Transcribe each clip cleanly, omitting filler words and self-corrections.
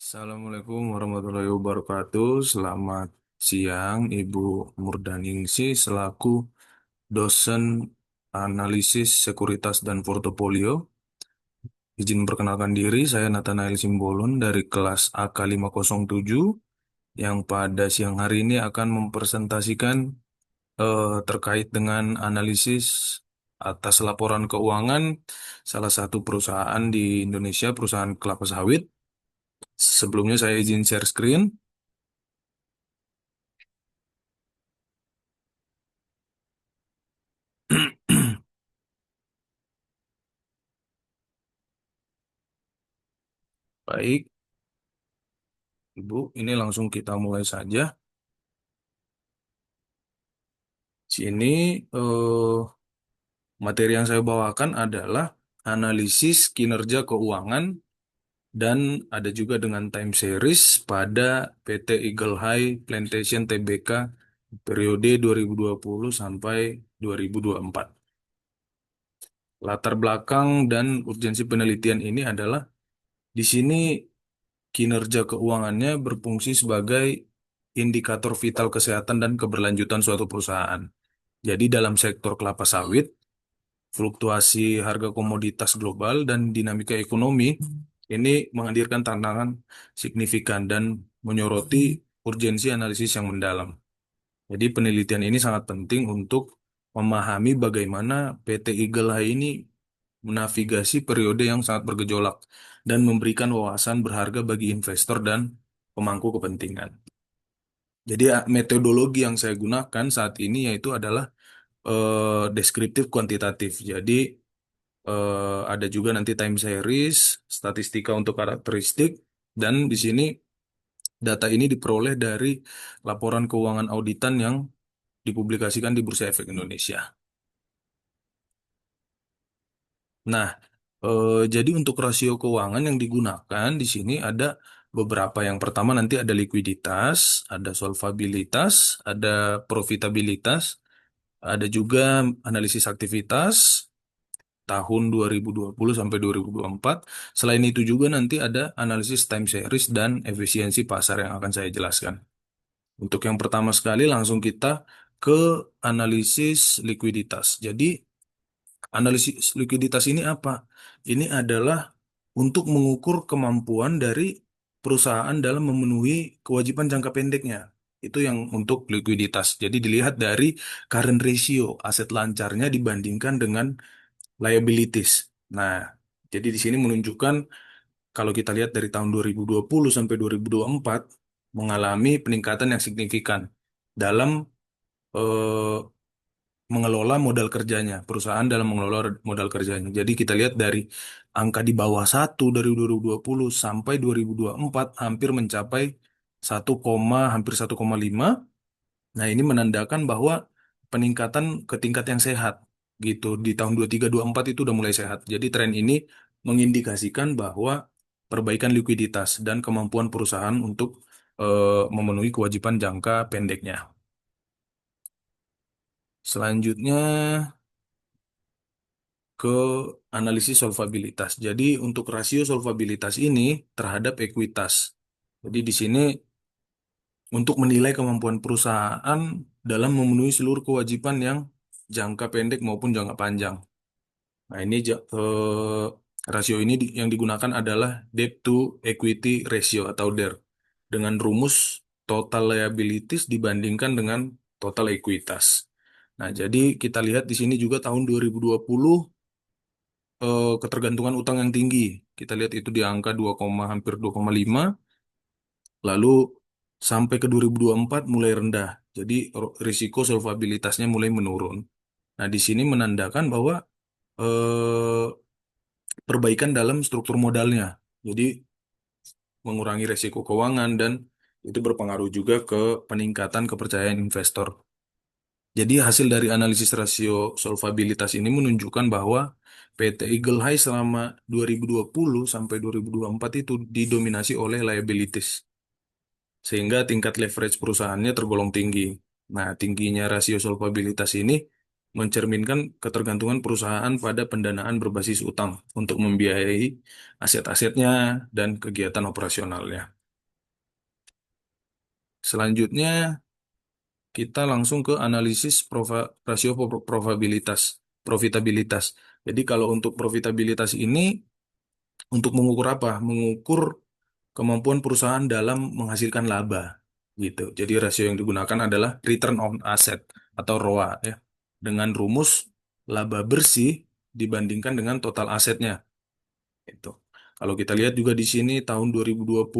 Assalamualaikum warahmatullahi wabarakatuh. Selamat siang, Ibu Murdaningsi selaku dosen analisis sekuritas dan portofolio. Izin memperkenalkan diri, saya Nathanael Simbolon dari kelas AK 507 yang pada siang hari ini akan mempresentasikan terkait dengan analisis atas laporan keuangan salah satu perusahaan di Indonesia, perusahaan kelapa sawit. Sebelumnya saya izin share screen. Baik, Ibu, ini langsung kita mulai saja. Sini materi yang saya bawakan adalah analisis kinerja keuangan dan ada juga dengan time series pada PT Eagle High Plantation Tbk periode 2020 sampai 2024. Latar belakang dan urgensi penelitian ini adalah di sini kinerja keuangannya berfungsi sebagai indikator vital kesehatan dan keberlanjutan suatu perusahaan. Jadi dalam sektor kelapa sawit, fluktuasi harga komoditas global dan dinamika ekonomi ini menghadirkan tantangan signifikan dan menyoroti urgensi analisis yang mendalam. Jadi penelitian ini sangat penting untuk memahami bagaimana PT Eagle Eye ini menavigasi periode yang sangat bergejolak dan memberikan wawasan berharga bagi investor dan pemangku kepentingan. Jadi metodologi yang saya gunakan saat ini yaitu adalah deskriptif kuantitatif. Jadi ada juga nanti time series, statistika untuk karakteristik, dan di sini data ini diperoleh dari laporan keuangan auditan yang dipublikasikan di Bursa Efek Indonesia. Nah, jadi untuk rasio keuangan yang digunakan di sini ada beberapa. Yang pertama nanti ada likuiditas, ada solvabilitas, ada profitabilitas, ada juga analisis aktivitas tahun 2020 sampai 2024. Selain itu juga nanti ada analisis time series dan efisiensi pasar yang akan saya jelaskan. Untuk yang pertama sekali langsung kita ke analisis likuiditas. Jadi analisis likuiditas ini apa? Ini adalah untuk mengukur kemampuan dari perusahaan dalam memenuhi kewajiban jangka pendeknya. Itu yang untuk likuiditas. Jadi dilihat dari current ratio, aset lancarnya dibandingkan dengan liabilities. Nah, jadi di sini menunjukkan kalau kita lihat dari tahun 2020 sampai 2024 mengalami peningkatan yang signifikan dalam eh, mengelola modal kerjanya, perusahaan dalam mengelola modal kerjanya. Jadi kita lihat dari angka di bawah satu dari 2020 sampai 2024 hampir mencapai 1, hampir 1,5. Nah, ini menandakan bahwa peningkatan ke tingkat yang sehat gitu. Di tahun 23-24 itu udah mulai sehat. Jadi tren ini mengindikasikan bahwa perbaikan likuiditas dan kemampuan perusahaan untuk memenuhi kewajiban jangka pendeknya. Selanjutnya ke analisis solvabilitas. Jadi untuk rasio solvabilitas ini terhadap ekuitas. Jadi di sini untuk menilai kemampuan perusahaan dalam memenuhi seluruh kewajiban yang jangka pendek maupun jangka panjang. Nah, ini rasio ini yang digunakan adalah debt to equity ratio atau DER dengan rumus total liabilities dibandingkan dengan total ekuitas. Nah, jadi kita lihat di sini juga tahun 2020 ketergantungan utang yang tinggi. Kita lihat itu di angka 2, hampir 2,5. Lalu sampai ke 2024 mulai rendah. Jadi risiko solvabilitasnya mulai menurun. Nah, di sini menandakan bahwa eh, perbaikan dalam struktur modalnya. Jadi mengurangi risiko keuangan dan itu berpengaruh juga ke peningkatan kepercayaan investor. Jadi hasil dari analisis rasio solvabilitas ini menunjukkan bahwa PT Eagle High selama 2020 sampai 2024 itu didominasi oleh liabilities. Sehingga tingkat leverage perusahaannya tergolong tinggi. Nah, tingginya rasio solvabilitas ini mencerminkan ketergantungan perusahaan pada pendanaan berbasis utang untuk membiayai aset-asetnya dan kegiatan operasionalnya. Selanjutnya kita langsung ke analisis rasio probabilitas, profitabilitas. Jadi kalau untuk profitabilitas ini untuk mengukur apa? Mengukur kemampuan perusahaan dalam menghasilkan laba gitu. Jadi rasio yang digunakan adalah return on asset atau ROA ya. Dengan rumus laba bersih dibandingkan dengan total asetnya itu. Kalau kita lihat juga di sini tahun 2020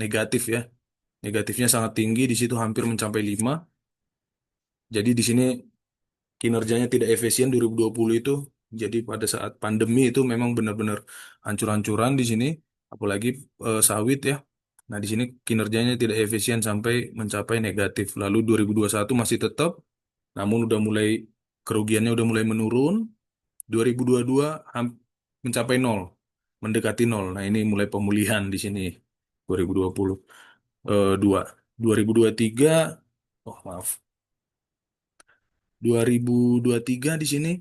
negatif ya. Negatifnya sangat tinggi di situ hampir mencapai 5. Jadi di sini kinerjanya tidak efisien 2020 itu. Jadi pada saat pandemi itu memang benar-benar hancur-hancuran di sini, apalagi sawit ya. Nah, di sini kinerjanya tidak efisien sampai mencapai negatif. Lalu 2021 masih tetap, namun udah mulai kerugiannya udah mulai menurun. 2022 mencapai nol, mendekati nol. Nah, ini mulai pemulihan di sini 2020. 2. 2023, oh maaf, 2023 di sini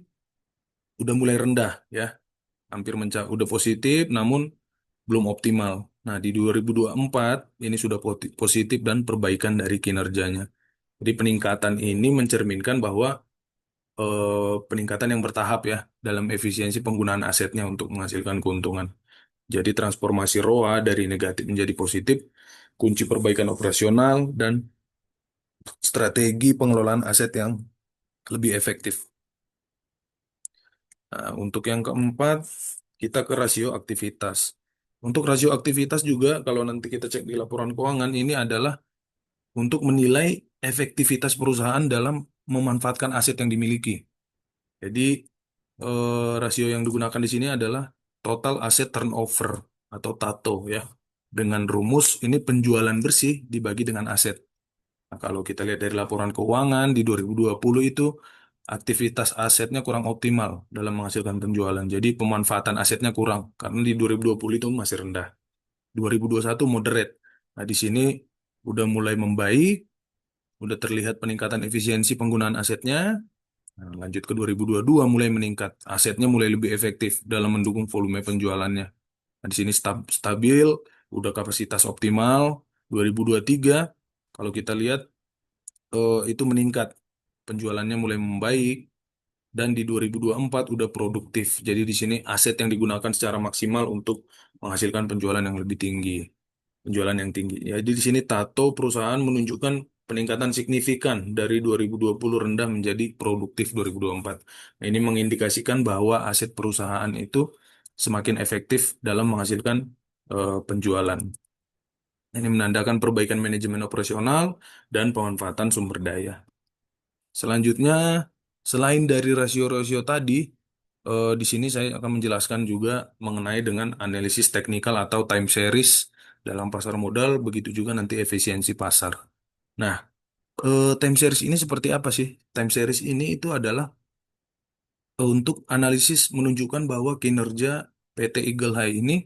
udah mulai rendah ya, hampir udah positif namun belum optimal. Nah, di 2024 ini sudah positif dan perbaikan dari kinerjanya. Jadi peningkatan ini mencerminkan bahwa peningkatan yang bertahap ya dalam efisiensi penggunaan asetnya untuk menghasilkan keuntungan. Jadi transformasi ROA dari negatif menjadi positif, kunci perbaikan operasional dan strategi pengelolaan aset yang lebih efektif. Nah, untuk yang keempat, kita ke rasio aktivitas. Untuk rasio aktivitas juga, kalau nanti kita cek di laporan keuangan, ini adalah untuk menilai efektivitas perusahaan dalam memanfaatkan aset yang dimiliki. Jadi, rasio yang digunakan di sini adalah total asset turnover atau TATO ya. Dengan rumus ini penjualan bersih dibagi dengan aset. Nah, kalau kita lihat dari laporan keuangan di 2020 itu aktivitas asetnya kurang optimal dalam menghasilkan penjualan. Jadi pemanfaatan asetnya kurang karena di 2020 itu masih rendah. 2021 moderate. Nah, di sini udah mulai membaik, udah terlihat peningkatan efisiensi penggunaan asetnya. Nah, lanjut ke 2022 mulai meningkat. Asetnya mulai lebih efektif dalam mendukung volume penjualannya. Nah, di sini stabil, udah kapasitas optimal. 2023 kalau kita lihat itu meningkat, penjualannya mulai membaik dan di 2024 udah produktif. Jadi di sini aset yang digunakan secara maksimal untuk menghasilkan penjualan yang lebih tinggi, penjualan yang tinggi. Jadi di sini tato perusahaan menunjukkan peningkatan signifikan dari 2020 rendah menjadi produktif 2024. Nah, ini mengindikasikan bahwa aset perusahaan itu semakin efektif dalam menghasilkan penjualan. Ini menandakan perbaikan manajemen operasional dan pemanfaatan sumber daya. Selanjutnya, selain dari rasio-rasio tadi, di sini saya akan menjelaskan juga mengenai dengan analisis teknikal atau time series dalam pasar modal, begitu juga nanti efisiensi pasar. Nah, time series ini seperti apa sih? Time series ini itu adalah untuk analisis menunjukkan bahwa kinerja PT Eagle High ini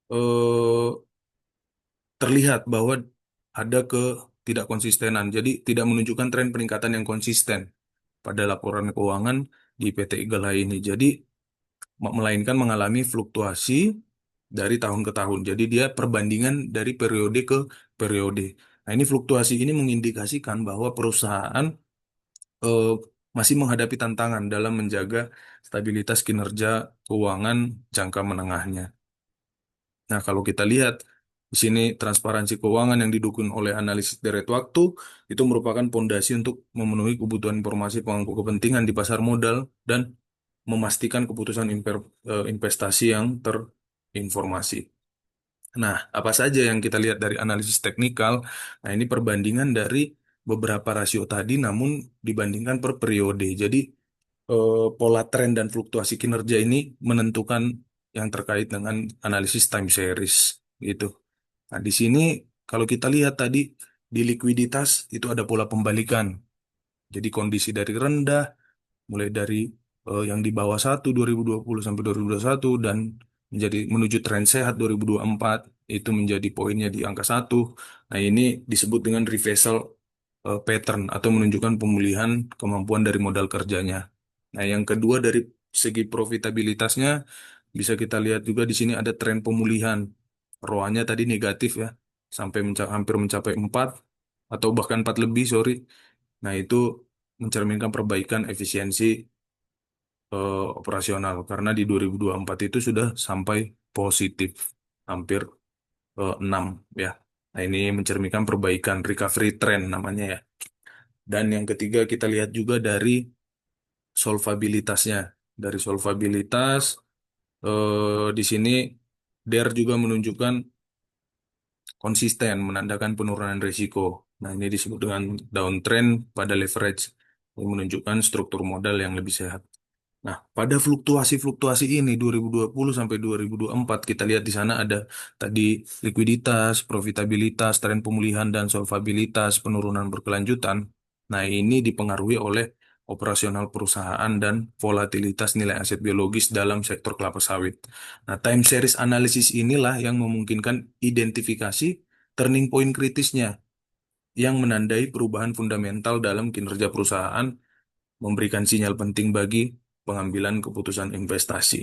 eh, terlihat bahwa ada tidak konsistenan. Jadi tidak menunjukkan tren peningkatan yang konsisten pada laporan keuangan di PT Igalha ini. Jadi melainkan mengalami fluktuasi dari tahun ke tahun. Jadi dia perbandingan dari periode ke periode. Nah, ini fluktuasi ini mengindikasikan bahwa perusahaan eh, masih menghadapi tantangan dalam menjaga stabilitas kinerja keuangan jangka menengahnya. Nah, kalau kita lihat di sini transparansi keuangan yang didukung oleh analisis deret waktu itu merupakan fondasi untuk memenuhi kebutuhan informasi pemangku kepentingan di pasar modal dan memastikan keputusan investasi yang terinformasi. Nah, apa saja yang kita lihat dari analisis teknikal? Nah, ini perbandingan dari beberapa rasio tadi namun dibandingkan per periode. Jadi pola tren dan fluktuasi kinerja ini menentukan yang terkait dengan analisis time series gitu. Nah, di sini kalau kita lihat tadi di likuiditas itu ada pola pembalikan. Jadi kondisi dari rendah mulai dari yang di bawah 2020 sampai 2021 dan menjadi menuju tren sehat 2024 itu menjadi poinnya di angka 1. Nah, ini disebut dengan reversal pattern atau menunjukkan pemulihan kemampuan dari modal kerjanya. Nah, yang kedua dari segi profitabilitasnya bisa kita lihat juga di sini ada tren pemulihan. ROA-nya tadi negatif ya, sampai hampir mencapai 4. atau bahkan 4 lebih, sorry. Nah, itu mencerminkan perbaikan efisiensi operasional karena di 2024 itu sudah sampai positif hampir 6 ya. Nah, ini mencerminkan perbaikan recovery trend namanya ya. Dan yang ketiga kita lihat juga dari solvabilitasnya. Dari solvabilitas di sini DER juga menunjukkan konsisten menandakan penurunan risiko. Nah, ini disebut dengan downtrend pada leverage yang menunjukkan struktur modal yang lebih sehat. Nah, pada fluktuasi-fluktuasi ini 2020 sampai 2024 kita lihat di sana ada tadi likuiditas, profitabilitas, tren pemulihan dan solvabilitas, penurunan berkelanjutan. Nah, ini dipengaruhi oleh operasional perusahaan dan volatilitas nilai aset biologis dalam sektor kelapa sawit. Nah, time series analysis inilah yang memungkinkan identifikasi turning point kritisnya yang menandai perubahan fundamental dalam kinerja perusahaan, memberikan sinyal penting bagi pengambilan keputusan investasi.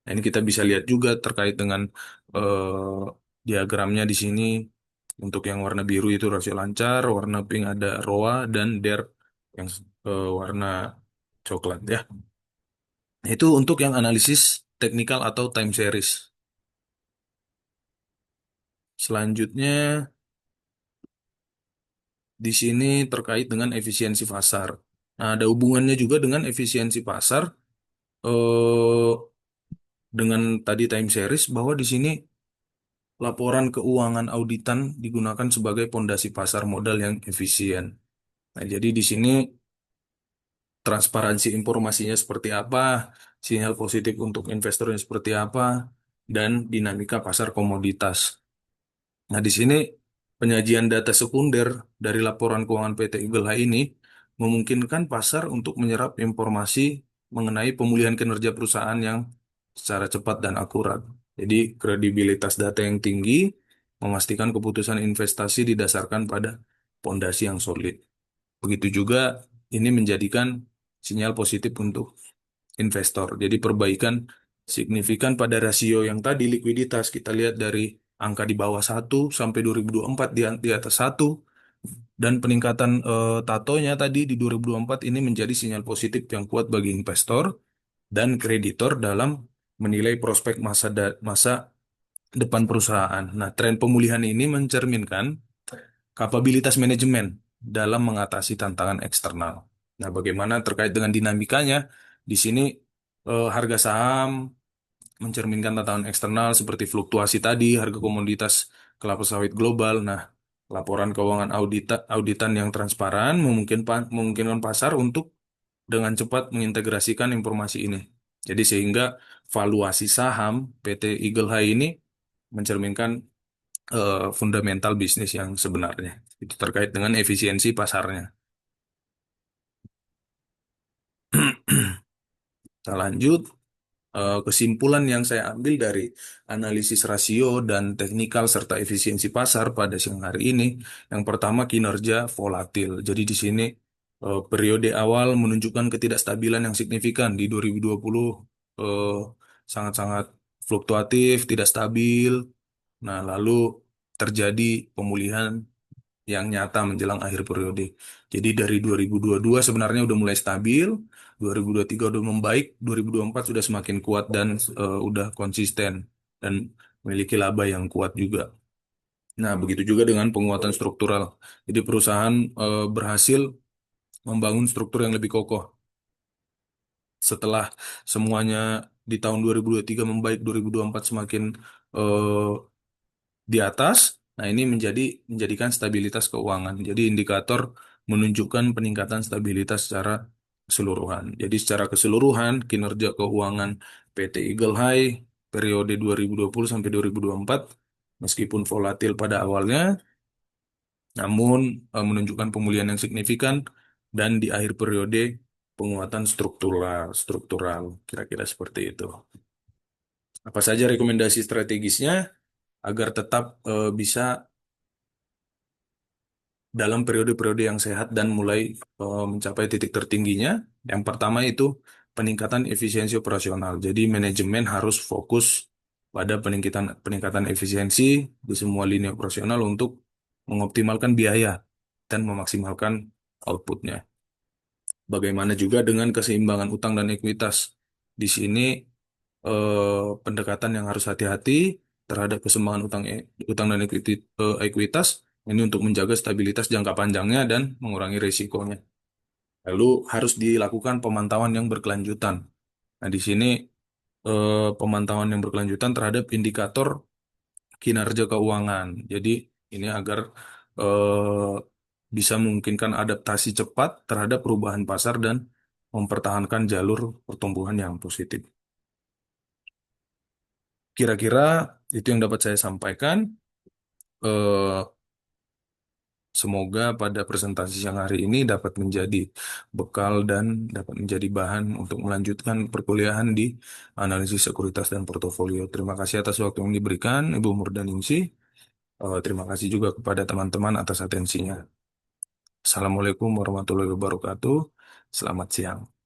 Nah, ini kita bisa lihat juga terkait dengan eh, diagramnya di sini. Untuk yang warna biru itu rasio lancar, warna pink ada ROA, dan DER yang warna coklat ya. Nah, itu untuk yang analisis teknikal atau time series. Selanjutnya di sini terkait dengan efisiensi pasar. Nah, ada hubungannya juga dengan efisiensi pasar eh, dengan tadi time series bahwa di sini laporan keuangan auditan digunakan sebagai pondasi pasar modal yang efisien. Nah, jadi di sini transparansi informasinya seperti apa, sinyal positif untuk investornya seperti apa, dan dinamika pasar komoditas. Nah, di sini penyajian data sekunder dari laporan keuangan PT Eagle Eye ini memungkinkan pasar untuk menyerap informasi mengenai pemulihan kinerja perusahaan yang secara cepat dan akurat. Jadi, kredibilitas data yang tinggi memastikan keputusan investasi didasarkan pada pondasi yang solid. Begitu juga ini menjadikan sinyal positif untuk investor. Jadi perbaikan signifikan pada rasio yang tadi likuiditas kita lihat dari angka di bawah 1 sampai 2024 di atas 1 dan peningkatan tatonya tadi di 2024 ini menjadi sinyal positif yang kuat bagi investor dan kreditor dalam menilai prospek masa depan perusahaan. Nah, tren pemulihan ini mencerminkan kapabilitas manajemen dalam mengatasi tantangan eksternal. Nah, bagaimana terkait dengan dinamikanya? Di sini harga saham mencerminkan tantangan eksternal seperti fluktuasi tadi, harga komoditas kelapa sawit global. Nah, laporan keuangan auditan yang transparan memungkinkan pasar untuk dengan cepat mengintegrasikan informasi ini. Jadi sehingga valuasi saham PT Eagle Eye ini mencerminkan fundamental bisnis yang sebenarnya. Itu terkait dengan efisiensi pasarnya. Kita lanjut. Kesimpulan yang saya ambil dari analisis rasio dan teknikal serta efisiensi pasar pada siang hari ini, yang pertama kinerja volatil. Jadi di sini periode awal menunjukkan ketidakstabilan yang signifikan di 2020 eh, sangat-sangat fluktuatif, tidak stabil. Nah, lalu terjadi pemulihan yang nyata menjelang akhir periode. Jadi dari 2022 sebenarnya udah mulai stabil, 2023 udah membaik, 2024 sudah semakin kuat dan udah konsisten dan memiliki laba yang kuat juga. Nah, begitu juga dengan penguatan struktural. Jadi perusahaan berhasil membangun struktur yang lebih kokoh. Setelah semuanya di tahun 2023 membaik, 2024 semakin eh, di atas. Nah, ini menjadikan stabilitas keuangan. Jadi indikator menunjukkan peningkatan stabilitas secara keseluruhan. Jadi secara keseluruhan kinerja keuangan PT Eagle Eye periode 2020 sampai 2024 meskipun volatil pada awalnya, namun menunjukkan pemulihan yang signifikan dan di akhir periode penguatan struktural kira-kira seperti itu. Apa saja rekomendasi strategisnya agar tetap bisa dalam periode-periode yang sehat dan mulai mencapai titik tertingginya. Yang pertama itu peningkatan efisiensi operasional. Jadi manajemen harus fokus pada peningkatan peningkatan efisiensi di semua lini operasional untuk mengoptimalkan biaya. dan memaksimalkan outputnya. Bagaimana juga dengan keseimbangan utang dan ekuitas. Di sini pendekatan yang harus hati-hati terhadap keseimbangan utang dan ekuitas ini untuk menjaga stabilitas jangka panjangnya dan mengurangi risikonya. Lalu harus dilakukan pemantauan yang berkelanjutan. Nah, di sini pemantauan yang berkelanjutan terhadap indikator kinerja keuangan. Jadi ini agar eh, bisa memungkinkan adaptasi cepat terhadap perubahan pasar dan mempertahankan jalur pertumbuhan yang positif. Kira-kira itu yang dapat saya sampaikan. Eh, Semoga pada presentasi siang hari ini dapat menjadi bekal dan dapat menjadi bahan untuk melanjutkan perkuliahan di analisis sekuritas dan portofolio. Terima kasih atas waktu yang diberikan, Ibu Murdaningsi. Terima kasih juga kepada teman-teman atas atensinya. Assalamualaikum warahmatullahi wabarakatuh. Selamat siang.